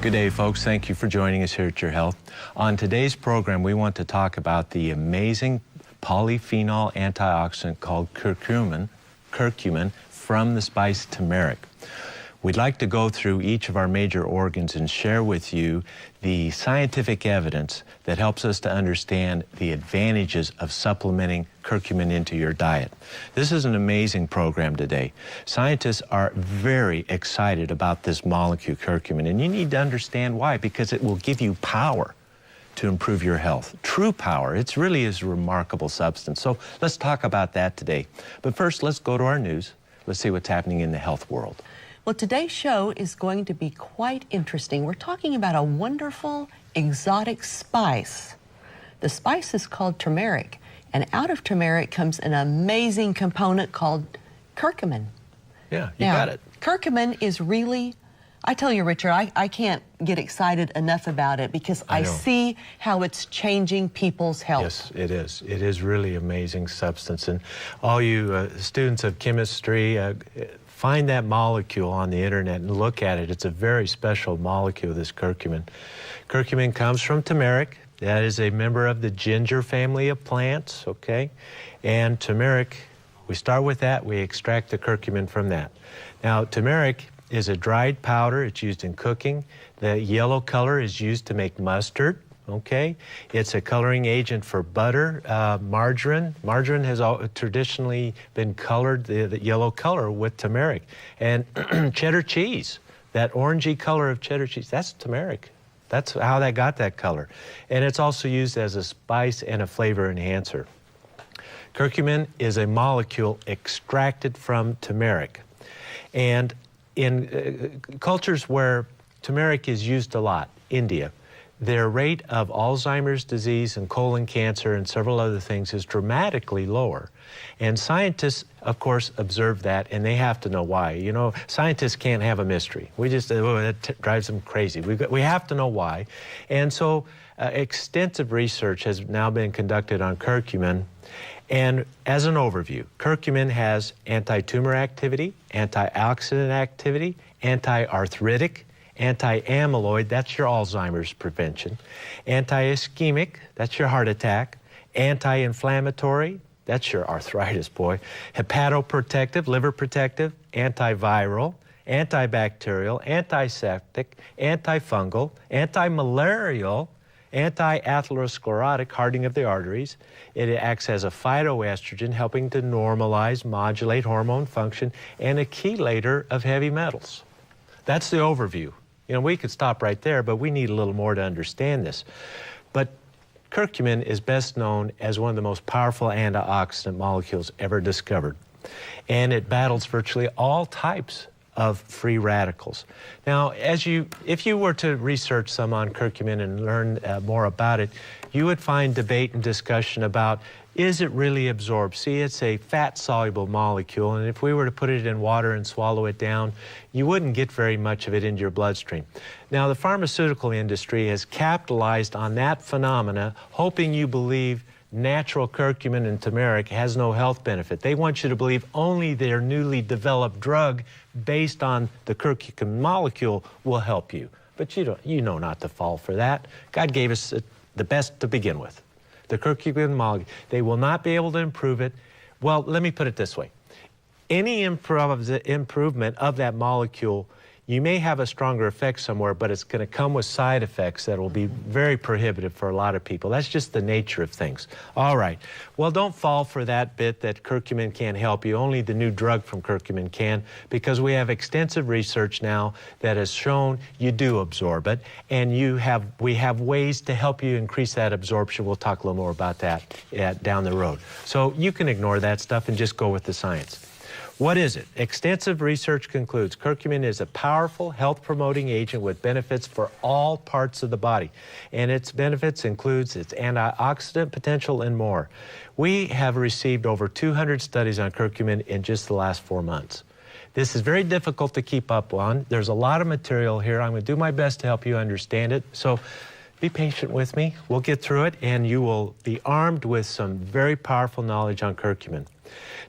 Good day, folks. Thank you for joining us here at Your Health. On today's program, we want to talk about the amazing polyphenol antioxidant called curcumin from the spice turmeric. We'd like to go through each of our major organs and share with you the scientific evidence that helps us to understand the advantages of supplementing curcumin into your diet. This is an amazing program today. Scientists are very excited about this molecule curcumin, and you need to understand why, because it will give you power to improve your health. True power. It really is a remarkable substance. So let's talk about that today. But first, let's go to our news. Let's see what's happening in the health world. Well, today's show is going to be quite interesting. We're talking about a wonderful exotic spice. The spice is called turmeric, and out of turmeric comes an amazing component called curcumin. Yeah, you got it. Curcumin is really, I tell you, Richard, I can't get excited enough about it because I see how it's changing people's health. Yes, it is. It is really amazing substance. And all you students of chemistry, find that molecule on the internet and look at it. It's a very special molecule, this curcumin. Curcumin comes from turmeric. That is a member of the ginger family of plants, okay? And turmeric, we start with that, we extract the curcumin from that. Now, turmeric is a dried powder. It's used in cooking. The yellow color is used to make mustard. Okay, it's a coloring agent for butter, margarine. Margarine has traditionally been colored the yellow color with turmeric. And cheddar cheese, that orangey color of cheddar cheese, that's turmeric. That's how that got that color. And it's also used as a spice and a flavor enhancer. Curcumin is a molecule extracted from turmeric. And in cultures where turmeric is used a lot, India, their rate of Alzheimer's disease and colon cancer and several other things is dramatically lower. And scientists, of course, observe that, and they have to know why. You know, scientists can't have a mystery. We just, that drives them crazy. We have to know why. And so extensive research has now been conducted on curcumin. And as an overview, curcumin has anti-tumor activity, antioxidant activity, anti-arthritic, anti-amyloid, that's your Alzheimer's prevention, anti-ischemic, that's your heart attack, anti-inflammatory, that's your arthritis, boy, hepatoprotective, liver protective, antiviral, antibacterial, antiseptic, antifungal, anti-malarial, anti-atherosclerotic, hardening of the arteries. It acts as a phytoestrogen, helping to normalize, modulate hormone function, and a chelator of heavy metals. That's the overview. You know, we could stop right there, but we need a little more to understand this. But curcumin is best known as one of the most powerful antioxidant molecules ever discovered. And it battles virtually all types of free radicals. Now, if you were to research some on curcumin and learn more about it, you would find debate and discussion about, is it really absorbed? See, it's a fat-soluble molecule, and if we were to put it in water and swallow it down, you wouldn't get very much of it into your bloodstream. Now, the pharmaceutical industry has capitalized on that phenomena, hoping you believe natural curcumin and turmeric has no health benefit. They want you to believe only their newly developed drug based on the curcumin molecule will help you. But you know not to fall for that. God gave us the best to begin with. The curcumin molecule. They will not be able to improve it. Well, let me put it this way. Any improvement of that molecule, you may have a stronger effect somewhere, but it's going to come with side effects that will be very prohibitive for a lot of people. That's just the nature of things. All right. Well, don't fall for that bit that curcumin can't help you. Only the new drug from curcumin can, because we have extensive research now that has shown you do absorb it, and we have ways to help you increase that absorption. We'll talk a little more about that down the road. So you can ignore that stuff and just go with the science. What is it? Extensive research concludes curcumin is a powerful health-promoting agent with benefits for all parts of the body. And its benefits includes its antioxidant potential and more. We have received over 200 studies on curcumin in just the last 4 months. This is very difficult to keep up on. There's a lot of material here. I'm going to do my best to help you understand it. So be patient with me. We'll get through it, and you will be armed with some very powerful knowledge on curcumin.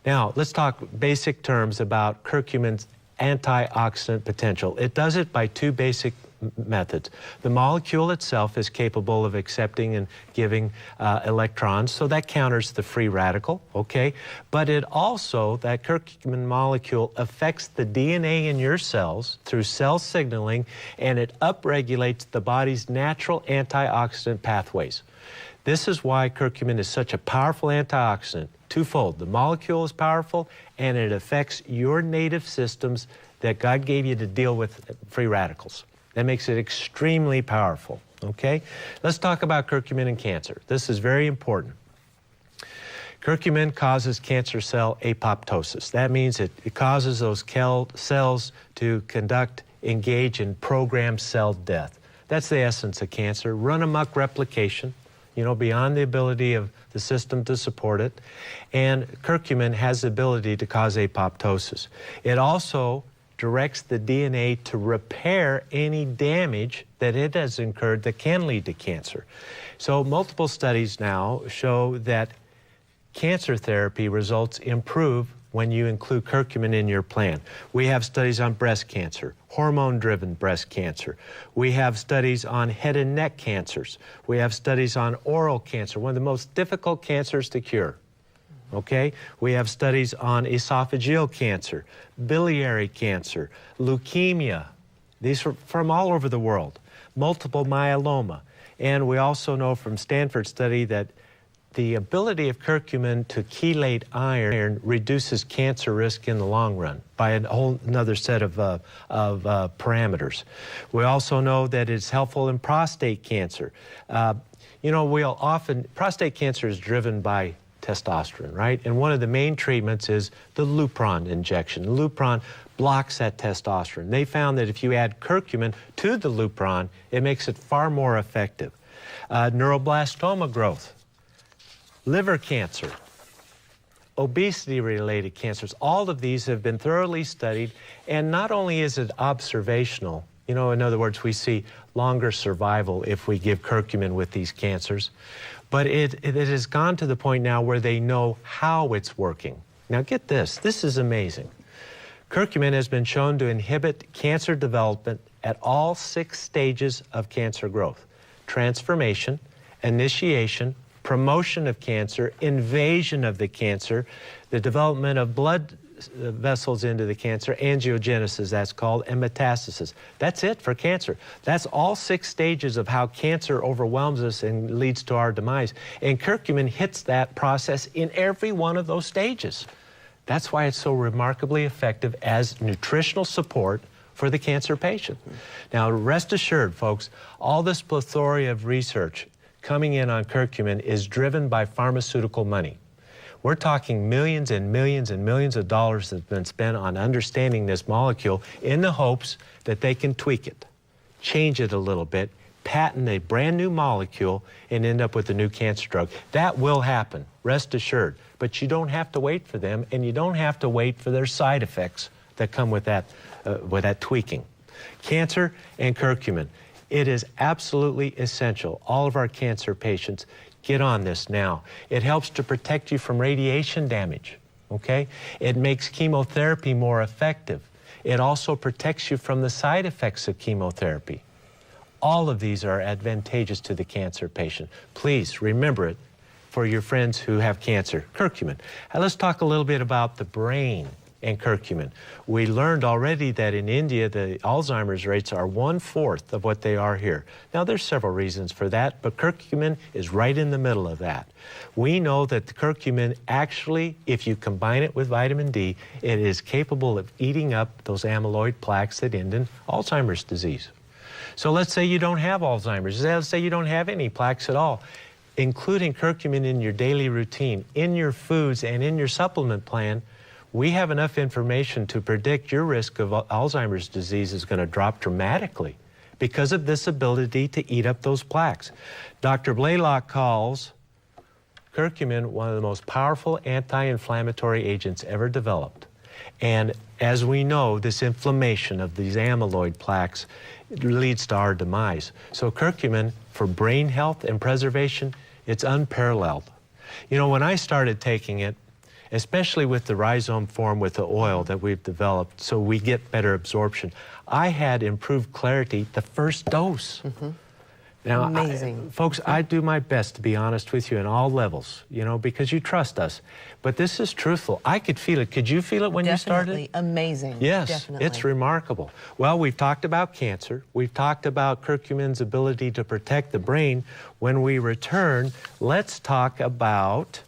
Now, let's talk basic terms about curcumin's antioxidant potential. It does it by two basic methods. The molecule itself is capable of accepting and giving electrons, so that counters the free radical, okay? But it also, that curcumin molecule affects the DNA in your cells through cell signaling, and it upregulates the body's natural antioxidant pathways. This is why curcumin is such a powerful antioxidant. Twofold. The molecule is powerful, and it affects your native systems that God gave you to deal with free radicals. That makes it extremely powerful, okay? Let's talk about curcumin and cancer. This is very important. Curcumin causes cancer cell apoptosis. That means it causes those cells to engage in programmed cell death. That's the essence of cancer. Run amok replication, beyond the ability of the system to support it. And curcumin has the ability to cause apoptosis. It also directs the DNA to repair any damage that it has incurred that can lead to cancer. So multiple studies now show that cancer therapy results improve when you include curcumin in your plan. We have studies on breast cancer, hormone-driven breast cancer. We have studies on head and neck cancers. We have studies on oral cancer, one of the most difficult cancers to cure. Okay? We have studies on esophageal cancer, biliary cancer, leukemia. These are from all over the world. Multiple myeloma. And we also know from Stanford study that the ability of curcumin to chelate iron reduces cancer risk in the long run by a whole another set of parameters. We also know that it's helpful in prostate cancer. Prostate cancer is driven by testosterone, right? And one of the main treatments is the Lupron injection. Lupron blocks that testosterone. They found that if you add curcumin to the Lupron, it makes it far more effective. Neuroblastoma growth, liver cancer, obesity-related cancers, all of these have been thoroughly studied, and not only is it observational, in other words, we see longer survival if we give curcumin with these cancers, but it has gone to the point now where they know how it's working. Now get this is amazing. Curcumin has been shown to inhibit cancer development at all 6 stages of cancer growth: transformation, initiation, promotion of cancer, invasion of the cancer, the development of blood vessels into the cancer, angiogenesis that's called, and metastasis. That's it for cancer. That's all 6 stages of how cancer overwhelms us and leads to our demise. And curcumin hits that process in every one of those stages. That's why it's so remarkably effective as nutritional support for the cancer patient. Now, rest assured, folks, all this plethora of research coming in on curcumin is driven by pharmaceutical money. We're talking millions and millions and millions of dollars that have been spent on understanding this molecule in the hopes that they can tweak it, change it a little bit, patent a brand new molecule, and end up with a new cancer drug. That will happen, rest assured. But you don't have to wait for them, and you don't have to wait for their side effects that come with that tweaking. Cancer and curcumin. It is absolutely essential. All of our cancer patients get on this now. It helps to protect you from radiation damage, okay? It makes chemotherapy more effective. It also protects you from the side effects of chemotherapy. All of these are advantageous to the cancer patient. Please remember it for your friends who have cancer. Curcumin. Now let's talk a little bit about the brain and curcumin. We learned already that in India, the Alzheimer's rates are 1/4 of what they are here. Now, there's several reasons for that, but curcumin is right in the middle of that. We know that the curcumin actually, if you combine it with vitamin D, it is capable of eating up those amyloid plaques that end in Alzheimer's disease. So let's say you don't have Alzheimer's. Let's say you don't have any plaques at all. Including curcumin in your daily routine, in your foods, and in your supplement plan, we have enough information to predict your risk of Alzheimer's disease is going to drop dramatically because of this ability to eat up those plaques. Dr. Blaylock calls curcumin one of the most powerful anti-inflammatory agents ever developed. And as we know, this inflammation of these amyloid plaques leads to our demise. So curcumin, for brain health and preservation, it's unparalleled. You know, when I started taking it, especially with the rhizome form with the oil that we've developed, so we get better absorption. I had improved clarity the first dose. Now, Amazing. folks, I do my best to be honest with you in all levels, you know, because you trust us. But this is truthful. I could feel it. Could you feel it when you started? Definitely amazing. Yes, Definitely. it's remarkable. Well, we've talked about cancer. We've talked about curcumin's ability to protect the brain. When we return, let's talk about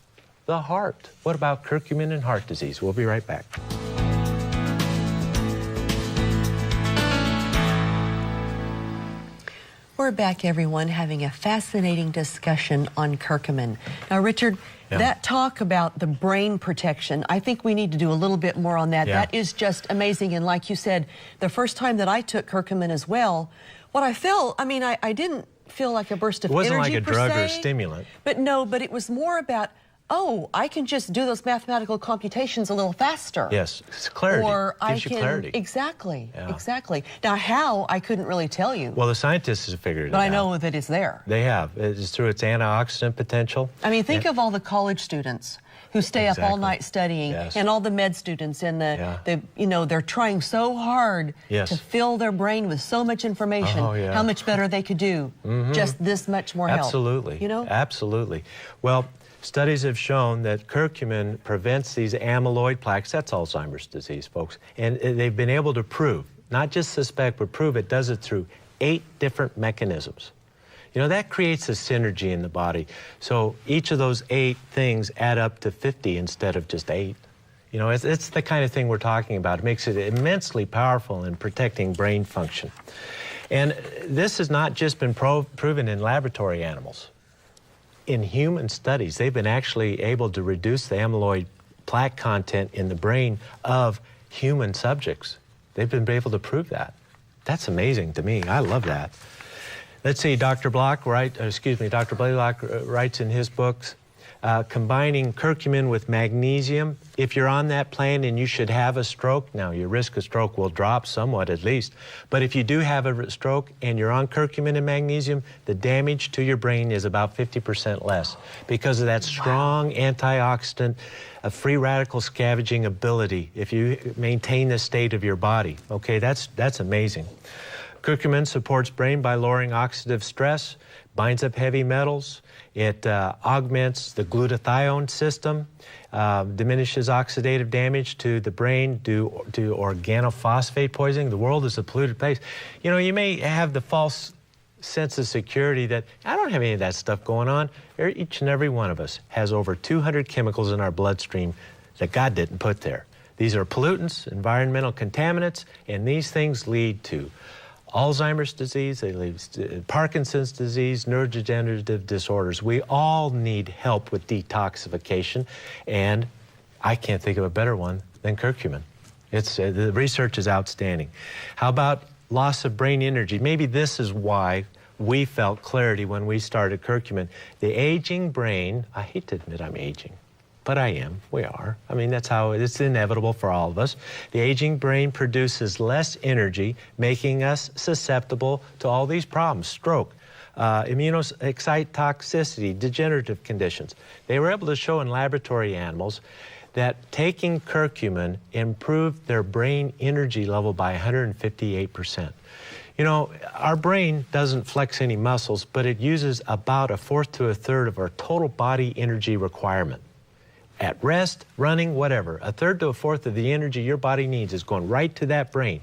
the heart. What about curcumin and heart disease? We'll be right back. We're back, everyone, having a fascinating discussion on curcumin. Now, Richard, that talk about the brain protection, I think we need to do a little bit more on that. Yeah. That is just amazing. And like you said, the first time that I took curcumin as well, what I felt, I mean, I didn't feel like a burst of energy. It wasn't like a drug or a se, stimulant. But no, but it was more about, oh, I can just do those mathematical computations a little faster. Yes, it's clarity. Or Gives I you can, clarity. exactly, Yeah. exactly. Now, how, I couldn't really tell you. Well, the scientists have figured it out. But I know that it's there. They have. It's through its antioxidant potential. I mean, think of all the college students who stay up all Exactly. night studying, Yes. and all the med students, and Yeah. the you know, they're trying so hard Yes. to fill their brain with so much information. Oh, yeah. How much better they could do, just this much more help. Absolutely. You know? Absolutely. Well, studies have shown that curcumin prevents these amyloid plaques. That's Alzheimer's disease, folks. And they've been able to prove, not just suspect, but prove it does it through 8 different mechanisms. You know, that creates a synergy in the body. So each of those 8 things add up to 50 instead of just 8. You know, it's the kind of thing we're talking about. It makes it immensely powerful in protecting brain function. And this has not just been proven in laboratory animals. In human studies, they've been actually able to reduce the amyloid plaque content in the brain of human subjects. They've been able to prove that. That's amazing to me. I love that. Let's see, Dr. Blaylock writes in his books, combining curcumin with magnesium. If you're on that plan and you should have a stroke, now your risk of stroke will drop somewhat at least, but if you do have a stroke and you're on curcumin and magnesium, the damage to your brain is about 50% less because of that strong antioxidant, free radical scavenging ability if you maintain the state of your body. Okay, that's amazing. Curcumin supports brain by lowering oxidative stress, binds up heavy metals, it augments the glutathione system, diminishes oxidative damage to the brain due to organophosphate poisoning. The world is a polluted place. You know, you may have the false sense of security that I don't have any of that stuff going on. Each and every one of us has over 200 chemicals in our bloodstream that God didn't put there. These are pollutants, environmental contaminants, and these things lead to Alzheimer's disease, they lead to Parkinson's disease, neurodegenerative disorders. We all need help with detoxification, and I can't think of a better one than curcumin. The research is outstanding. How about loss of brain energy? Maybe this is why we felt clarity when we started curcumin. The aging brain, I hate to admit I'm aging, but I am, we are. I mean, that's how it's inevitable for all of us. The aging brain produces less energy, making us susceptible to all these problems, stroke, immunoexcitotoxicity, degenerative conditions. They were able to show in laboratory animals that taking curcumin improved their brain energy level by 158%. You know, our brain doesn't flex any muscles, but it uses about 1/4 to 1/3 of our total body energy requirement. At rest, running, whatever, 1/3 to 1/4 of the energy your body needs is going right to that brain.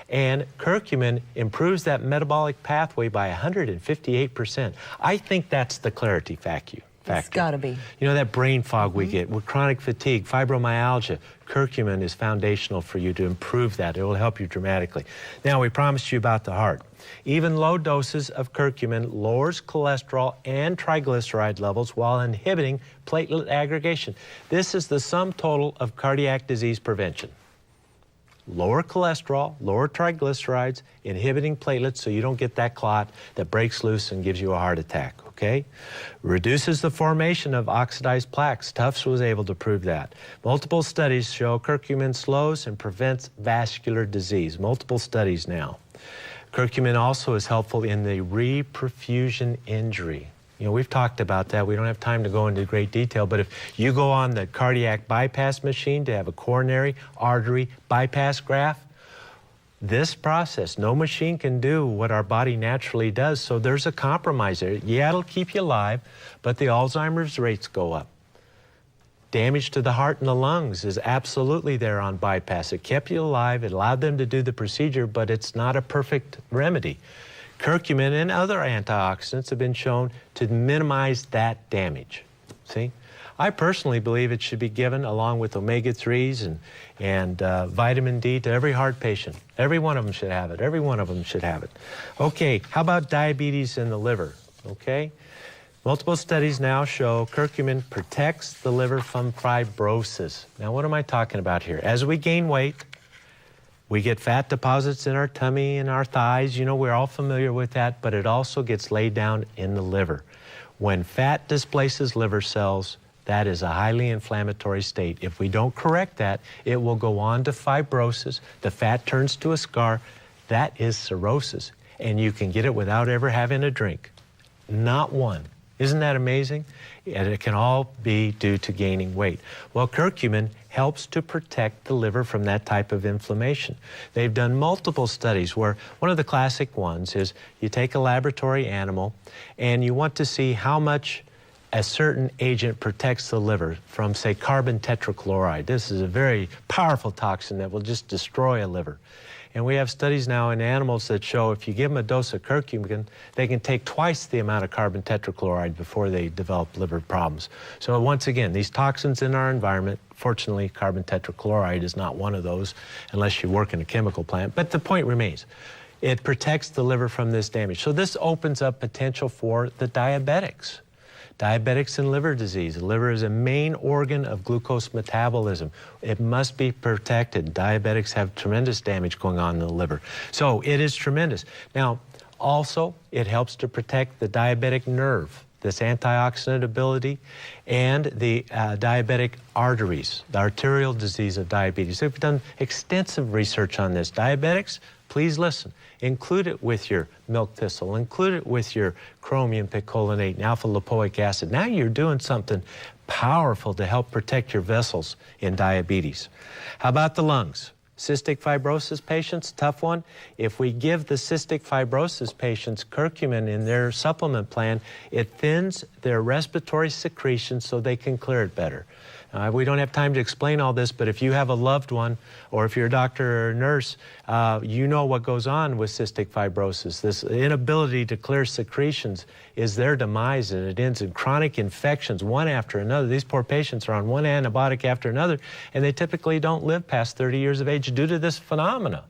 And curcumin improves that metabolic pathway by 158%. I think that's the clarity factor. It's got to be. You know, that brain fog we get with chronic fatigue, fibromyalgia, curcumin is foundational for you to improve that. It will help you dramatically. Now, we promised you about the heart. Even low doses of curcumin lowers cholesterol and triglyceride levels while inhibiting platelet aggregation. This is the sum total of cardiac disease prevention. Lower cholesterol, lower triglycerides, inhibiting platelets so you don't get that clot that breaks loose and gives you a heart attack, okay? Reduces the formation of oxidized plaques. Tufts was able to prove that. Multiple studies show curcumin slows and prevents vascular disease. Multiple studies now. Curcumin also is helpful in the reperfusion injury. You know, we've talked about that. We don't have time to go into great detail, but if you go on the cardiac bypass machine to have a coronary artery bypass graft, this process, no machine can do what our body naturally does, so there's a compromise there. Yeah, it'll keep you alive, but the Alzheimer's rates go up. Damage to the heart and the lungs is absolutely there on bypass. It kept you alive, it allowed them to do the procedure, but it's not a perfect remedy. Curcumin and other antioxidants have been shown to minimize that damage. See? I personally believe it should be given along with omega-3s and vitamin D to every heart patient. Every one of them should have it. Every one of them should have it. Okay, how about diabetes in the liver? Okay? Multiple studies now show curcumin protects the liver from fibrosis. Now, what am I talking about here? As we gain weight, we get fat deposits in our tummy and our thighs. You know, we're all familiar with that, but it also gets laid down in the liver. When fat displaces liver cells, that is a highly inflammatory state. If we don't correct that, it will go on to fibrosis. The fat turns to a scar. That is cirrhosis, and you can get it without ever having a drink. Not one. Isn't that amazing? And it can all be due to gaining weight. Well, curcumin helps to protect the liver from that type of inflammation. They've done multiple studies where one of the classic ones is you take a laboratory animal and you want to see how much a certain agent protects the liver from, say, carbon tetrachloride. This is a very powerful toxin that will just destroy a liver. And we have studies now in animals that show if you give them a dose of curcumin, they can take twice the amount of carbon tetrachloride before they develop liver problems. So once again, these toxins in our environment, fortunately, carbon tetrachloride is not one of those unless you work in a chemical plant. But the point remains, it protects the liver from this damage. So this opens up potential for the diabetics. Diabetics and liver disease. The liver is a main organ of glucose metabolism. It must be protected. Diabetics have tremendous damage going on in the liver. So it is tremendous. Now, also, it helps to protect the diabetic nerve, this antioxidant ability, and the diabetic arteries, the arterial disease of diabetes. We've done extensive research on this. Diabetics, please listen. Include it with your milk thistle. Include it with your chromium picolinate and alpha-lipoic acid. Now you're doing something powerful to help protect your vessels in diabetes. How about the lungs? Cystic fibrosis patients, tough one. If we give the cystic fibrosis patients curcumin in their supplement plan, it thins their respiratory secretions so they can clear it better. We don't have time to explain all this, but if you have a loved one or if you're a doctor or a nurse, you know what goes on with cystic fibrosis. This inability to clear secretions is their demise, and it ends in chronic infections, one after another. These poor patients are on one antibiotic after another, and they typically don't live past 30 years of age due to this phenomena.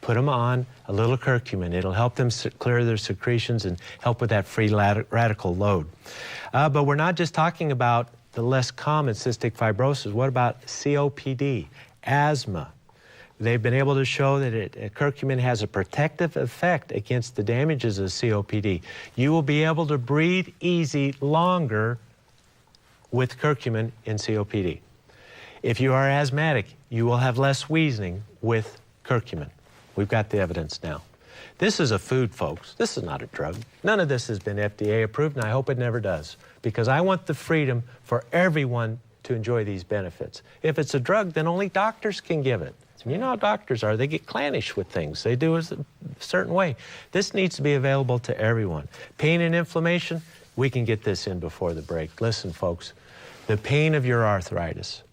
Put them on a little curcumin. It'll help them clear their secretions and help with that free radical load. But we're not just talking about the less common cystic fibrosis. What about COPD, asthma? They've been able to show that curcumin has a protective effect against the damages of COPD. You will be able to breathe easy longer with curcumin in COPD. If you are asthmatic, you will have less wheezing with curcumin. We've got the evidence now. This is a food, folks. This is not a drug. None of this has been FDA approved, and I hope it never does, because I want the freedom for everyone to enjoy these benefits. If it's a drug, then only doctors can give it. You know how doctors are. They get clannish with things. They do it a certain way. This needs to be available to everyone. Pain and inflammation, we can get this in before the break. Listen, folks, the pain of your arthritis,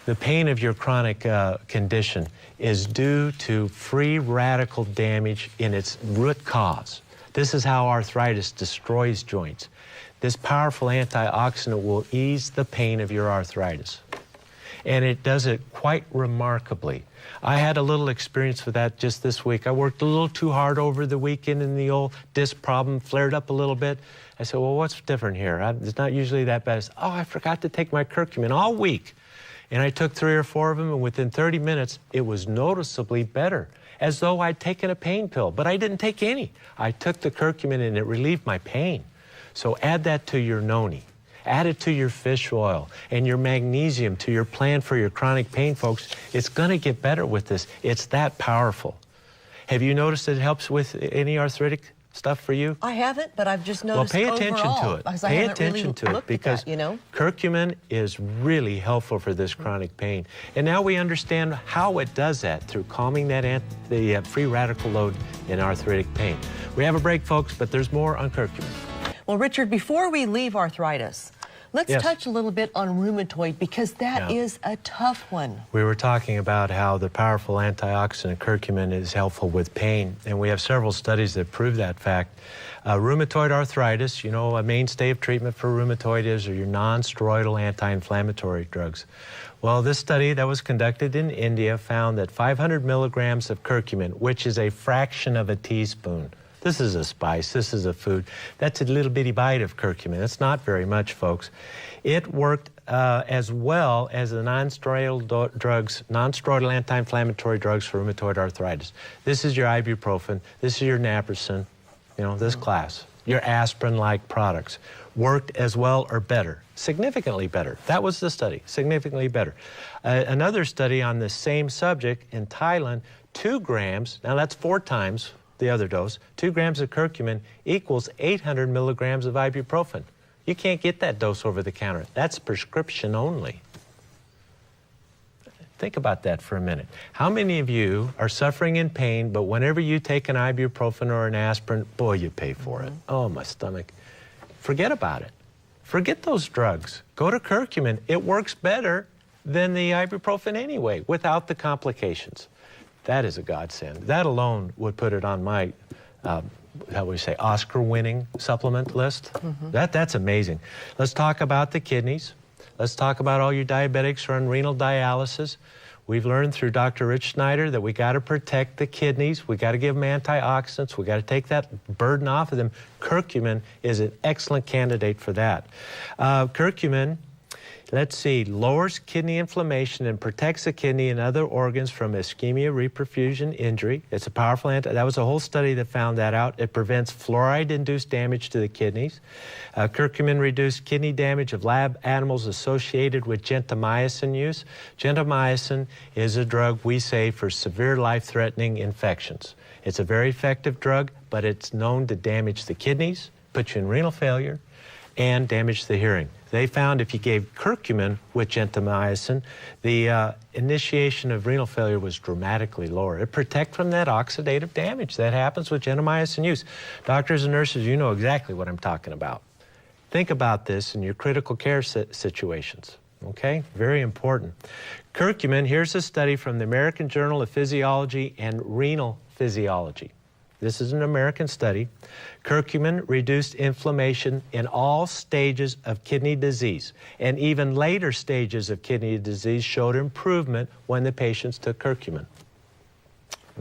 the pain of your chronic condition is due to free radical damage in its root cause. This is how arthritis destroys joints. This powerful antioxidant will ease the pain of your arthritis. And it does it quite remarkably. I had a little experience with that just this week. I worked a little too hard over the weekend and the old disc problem flared up a little bit. I said, well, what's different here? It's not usually that bad. I said, oh, I forgot to take my curcumin all week. And I took 3 or 4 of them, and within 30 minutes, it was noticeably better, as though I'd taken a pain pill. But I didn't take any. I took the curcumin, and it relieved my pain. So add that to your noni. Add it to your fish oil and your magnesium to your plan for your chronic pain, folks. It's going to get better with this. It's that powerful. Have you noticed it helps with any arthritic stuff for you? I haven't, but I've just Well, noticed pay attention overall, to it. because I Pay haven't attention really to it looked because at that, you know? curcumin is really helpful for this chronic pain. And now we understand how it does that through calming that the free radical load in arthritic pain. We have a break, folks, but there's more on curcumin. Well, Richard, before we leave arthritis, let's touch a little bit on rheumatoid, because that is a tough one. We were talking about how the powerful antioxidant curcumin is helpful with pain, and we have several studies that prove that fact. Rheumatoid arthritis, you know, a mainstay of treatment for rheumatoid is your non-steroidal anti-inflammatory drugs. Well, this study that was conducted in India found that 500 milligrams of curcumin, which is a fraction of a teaspoon, this is a spice, this is a food, that's a little bitty bite of curcumin. It's not very much, folks. It worked as well as the non-steroidal anti-inflammatory drugs for rheumatoid arthritis. This is your ibuprofen, this is your naproxen, you know, this class. Your aspirin-like products worked as well or better, significantly better. That was the study, significantly better. Another study on the same subject in Thailand, 2 grams, now that's 4 times the other dose, 2 grams of curcumin equals 800 milligrams of ibuprofen. You can't get that dose over the counter. That's prescription only. Think about that for a minute. How many of you are suffering in pain, but whenever you take an ibuprofen or an aspirin, boy, you pay for it. Oh, my stomach. Forget about it. Forget those drugs. Go to curcumin. It works better than the ibuprofen anyway, without the complications. That is a godsend. That alone would put it on my, how would we say, Oscar-winning supplement list. That's amazing. Let's talk about the kidneys. Let's talk about all your diabetics who are on renal dialysis. We've learned through Dr. Rich Schneider that we got to protect the kidneys. We got to give them antioxidants. We got to take that burden off of them. Curcumin is an excellent candidate for that. Curcumin, let's see, lowers kidney inflammation and protects the kidney and other organs from ischemia, reperfusion, injury. It's a powerful that was a whole study that found that out. It prevents fluoride-induced damage to the kidneys. Curcumin reduced kidney damage of lab animals associated with gentamicin use. Gentamicin is a drug we say for severe life-threatening infections. It's a very effective drug, but it's known to damage the kidneys, put you in renal failure, and damage the hearing. They found if you gave curcumin with gentamicin, the initiation of renal failure was dramatically lower. It protects from that oxidative damage that happens with gentamicin use. Doctors and nurses, you know exactly what I'm talking about. Think about this in your critical care situations, okay? Very important. Curcumin, here's a study from the American Journal of Physiology and Renal Physiology. This is an American study. Curcumin reduced inflammation in all stages of kidney disease, and even later stages of kidney disease showed improvement when the patients took curcumin.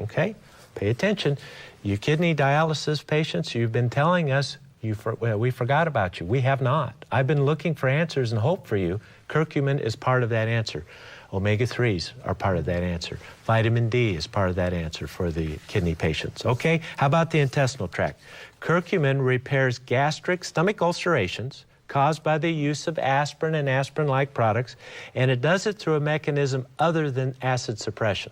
Okay? Pay attention. You kidney dialysis patients, you've been telling us we forgot about you. We have not. I've been looking for answers and hope for you. Curcumin is part of that answer. Omega-3s are part of that answer. Vitamin D is part of that answer for the kidney patients. Okay, how about the intestinal tract? Curcumin repairs gastric stomach ulcerations caused by the use of aspirin and aspirin-like products, and it does it through a mechanism other than acid suppression.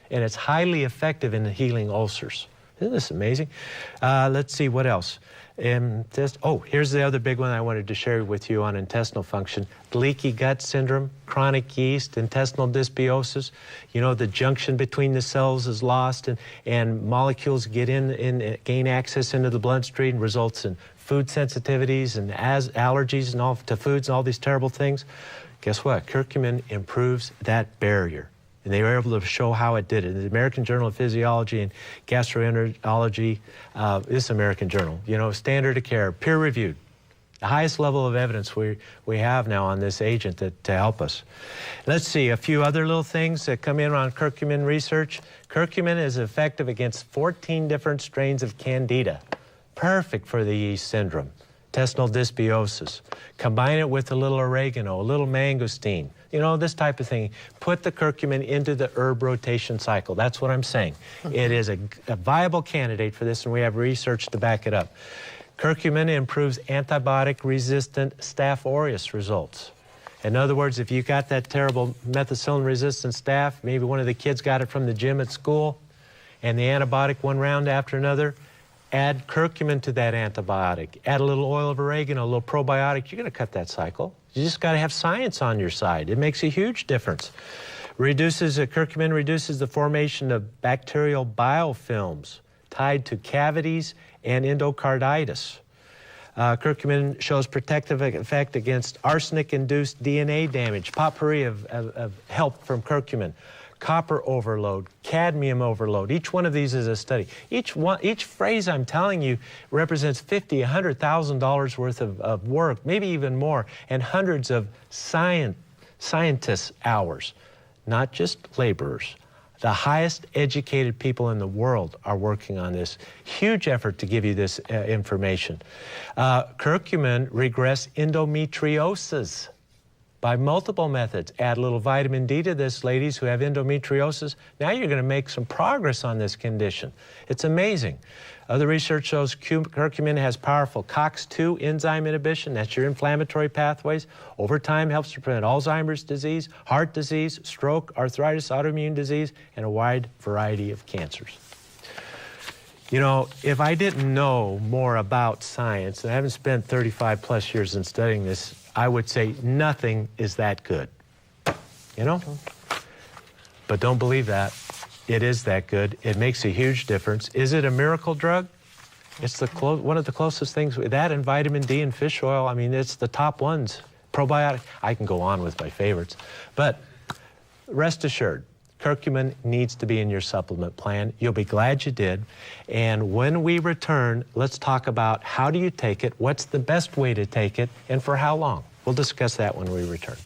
And it's highly effective in healing ulcers. Isn't this amazing? Let's see, what else? Here's the other big one I wanted to share with you on intestinal function. Leaky gut syndrome, chronic yeast, intestinal dysbiosis. You know, the junction between the cells is lost and molecules get gain access into the bloodstream, results in food sensitivities and allergies and all to foods and all these terrible things. Guess what? Curcumin improves that barrier. And they were able to show how it did it. The American Journal of Physiology and Gastroenterology, this American Journal, you know, standard of care, peer-reviewed. The highest level of evidence we have now on this agent to help us. Let's see, a few other little things that come in on curcumin research. Curcumin is effective against 14 different strains of Candida. Perfect for the yeast syndrome. Intestinal dysbiosis. Combine it with a little oregano, a little mangosteen, you know, this type of thing. Put the curcumin into the herb rotation cycle. That's what I'm saying. It is a viable candidate for this, and we have research to back it up. Curcumin improves antibiotic-resistant Staph aureus results. In other words, if you got that terrible methicillin-resistant staph, maybe one of the kids got it from the gym at school, and the antibiotic one round after another, Add curcumin to that antibiotic. Add a little oil of oregano, a little probiotic. You're going to cut that cycle. You just got to have science on your side. It makes a huge difference. Curcumin reduces the formation of bacterial biofilms tied to cavities and endocarditis. Curcumin shows protective effect against arsenic-induced DNA damage. Potpourri of help from curcumin. Copper overload, cadmium overload. Each one of these is a study. Each phrase I'm telling you represents $50,000, $100,000 worth of work, maybe even more, and hundreds of scientists' hours, not just laborers. The highest educated people in the world are working on this. Huge effort to give you this information. Curcumin regress endometriosis by multiple methods. Add a little vitamin D to this, ladies who have endometriosis. Now you're going to make some progress on this condition. It's amazing. Other research shows curcumin has powerful COX-2 enzyme inhibition. That's your inflammatory pathways. Over time helps to prevent Alzheimer's disease, heart disease, stroke, arthritis, autoimmune disease, and a wide variety of cancers. You know, if I didn't know more about science, and I haven't spent 35 plus years in studying this, I would say nothing is that good, you know? But don't believe that. It is that good. It makes a huge difference. Is it a miracle drug? It's one of the closest things. That and vitamin D and fish oil, I mean, it's the top ones. Probiotic, I can go on with my favorites. But rest assured, curcumin needs to be in your supplement plan. You'll be glad you did. And when we return, let's talk about how do you take it, what's the best way to take it, and for how long. We'll discuss that when we return.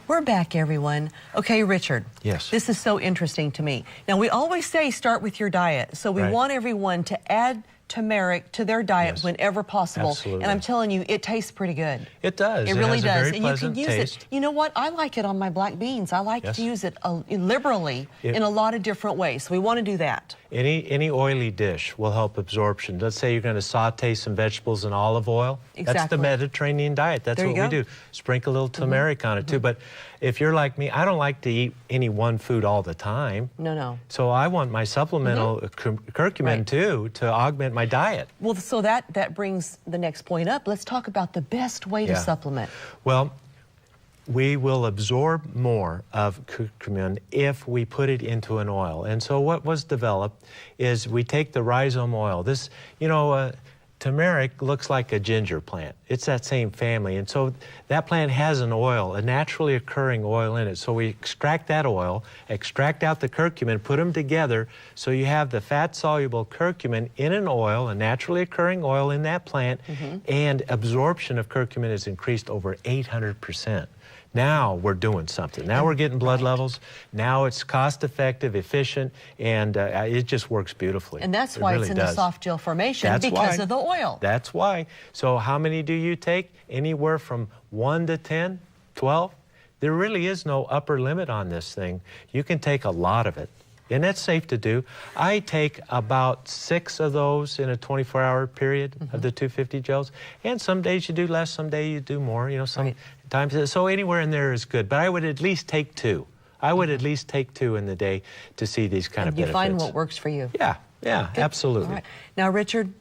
We're back, everyone. Okay, Richard. Yes. This is so interesting to me. Now, we always say start with your diet. So we want everyone to add turmeric to their diet whenever possible. Absolutely. And I'm telling you, it tastes pretty good. It does. It really has does. A very and you pleasant can use taste. it. You know what? I like it on my black beans. I like to use it liberally in a lot of different ways. So we want to do that. Any oily dish will help absorption. Let's say you're going to saute some vegetables in olive oil. Exactly. That's the Mediterranean diet. That's what we do. Sprinkle a little turmeric on it too. But if you're like me, I don't like to eat any one food all the time. No. So I want my supplemental curcumin too to augment my diet. Well, so that brings the next point up. Let's talk about the best way to supplement. Well, we will absorb more of curcumin if we put it into an oil. And so what was developed is we take the rhizome oil. This, you know, turmeric looks like a ginger plant. It's that same family. And so that plant has an oil, a naturally occurring oil in it. So we extract that oil, extract out the curcumin, put them together so you have the fat-soluble curcumin in an oil, a naturally occurring oil in that plant, and absorption of curcumin is increased over 800%. Now we're doing something. Now we're getting blood levels. Now it's cost-effective, efficient, and it just works beautifully. And that's why it's in the soft gel formation, because of the oil. That's why. So how many do you take? Anywhere from 1 to 10, 12? There really is no upper limit on this thing. You can take a lot of it. And that's safe to do. I take about 6 of those in a 24-hour period of the 250 gels. And some days you do less, some days you do more. You know, sometimes. So anywhere in there is good. But I would at least take 2. I would at least take 2 in the day to see these kind of benefits. You find what works for you. Yeah, absolutely. All right. Now, Richard,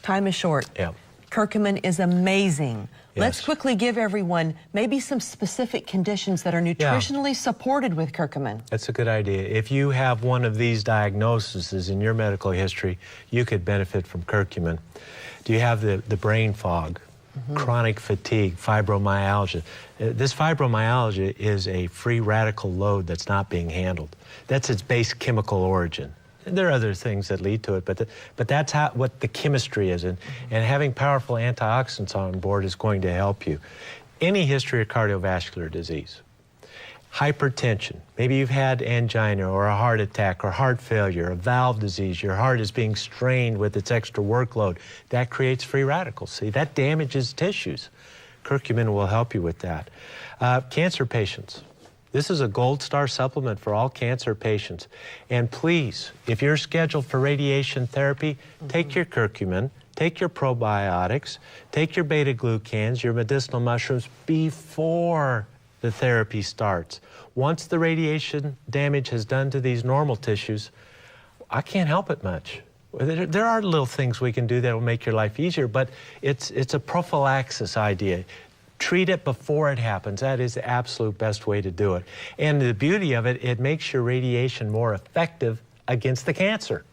time is short. Yeah. Curcumin is amazing. Yes. Let's quickly give everyone maybe some specific conditions that are nutritionally supported with curcumin. That's a good idea. If you have one of these diagnoses in your medical history, you could benefit from curcumin. Do you have the brain fog, chronic fatigue, fibromyalgia? This fibromyalgia is a free radical load that's not being handled. That's its base chemical origin. There are other things that lead to it, but that's what the chemistry is, and having powerful antioxidants on board is going to help you. Any history of cardiovascular disease, hypertension, maybe you've had angina or a heart attack or heart failure, a valve disease, your heart is being strained with its extra workload, that creates free radicals. See, that damages tissues. Curcumin will help you with that. Cancer patients. This is a gold star supplement for all cancer patients. And please, if you're scheduled for radiation therapy, take your curcumin, take your probiotics, take your beta-glucans, your medicinal mushrooms before the therapy starts. Once the radiation damage has done to these normal tissues, I can't help it much. There are little things we can do that will make your life easier, but it's a prophylaxis idea. Treat it before it happens. That is the absolute best way to do it. And the beauty of it, it makes your radiation more effective against the cancer.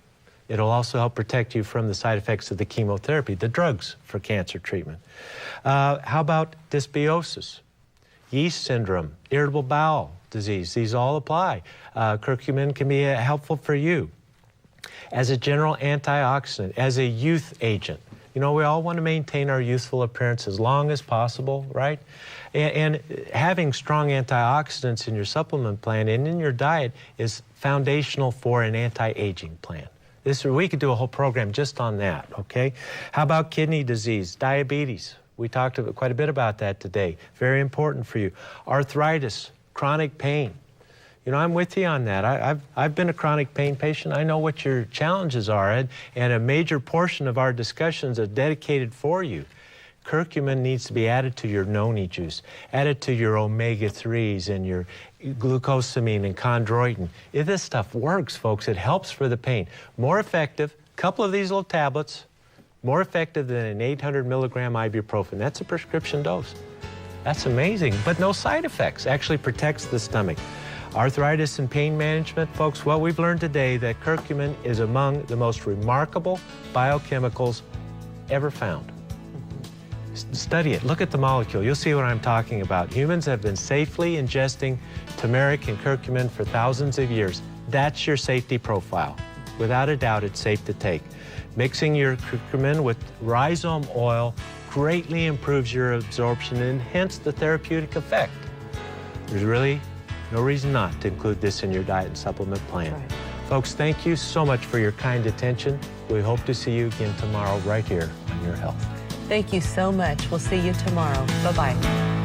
It'll also help protect you from the side effects of the chemotherapy, the drugs for cancer treatment. How about dysbiosis, yeast syndrome, irritable bowel disease? These all apply. Curcumin can be helpful for you as a general antioxidant, as a youth agent. You know, we all want to maintain our youthful appearance as long as possible, right? And having strong antioxidants in your supplement plan and in your diet is foundational for an anti-aging plan. We could do a whole program just on that, okay? How about kidney disease, diabetes? We talked quite a bit about that today. Very important for you. Arthritis, chronic pain. You know, I'm with you on that. I've been a chronic pain patient. I know what your challenges are, and a major portion of our discussions are dedicated for you. Curcumin needs to be added to your noni juice, added to your omega-3s and your glucosamine and chondroitin. If this stuff works, folks, it helps for the pain. More effective, couple of these little tablets, more effective than an 800 milligram ibuprofen. That's a prescription dose. That's amazing, but no side effects. Actually protects the stomach. Arthritis and pain management, folks, well, we've learned today that curcumin is among the most remarkable biochemicals ever found. Study it. Look at the molecule. You'll see what I'm talking about. Humans have been safely ingesting turmeric and curcumin for thousands of years. That's your safety profile. Without a doubt, it's safe to take. Mixing your curcumin with rhizome oil greatly improves your absorption and hence the therapeutic effect. There's really no reason not to include this in your diet and supplement plan. Right. Folks, thank you so much for your kind attention. We hope to see you again tomorrow right here on Your Health. Thank you so much. We'll see you tomorrow. Bye-bye.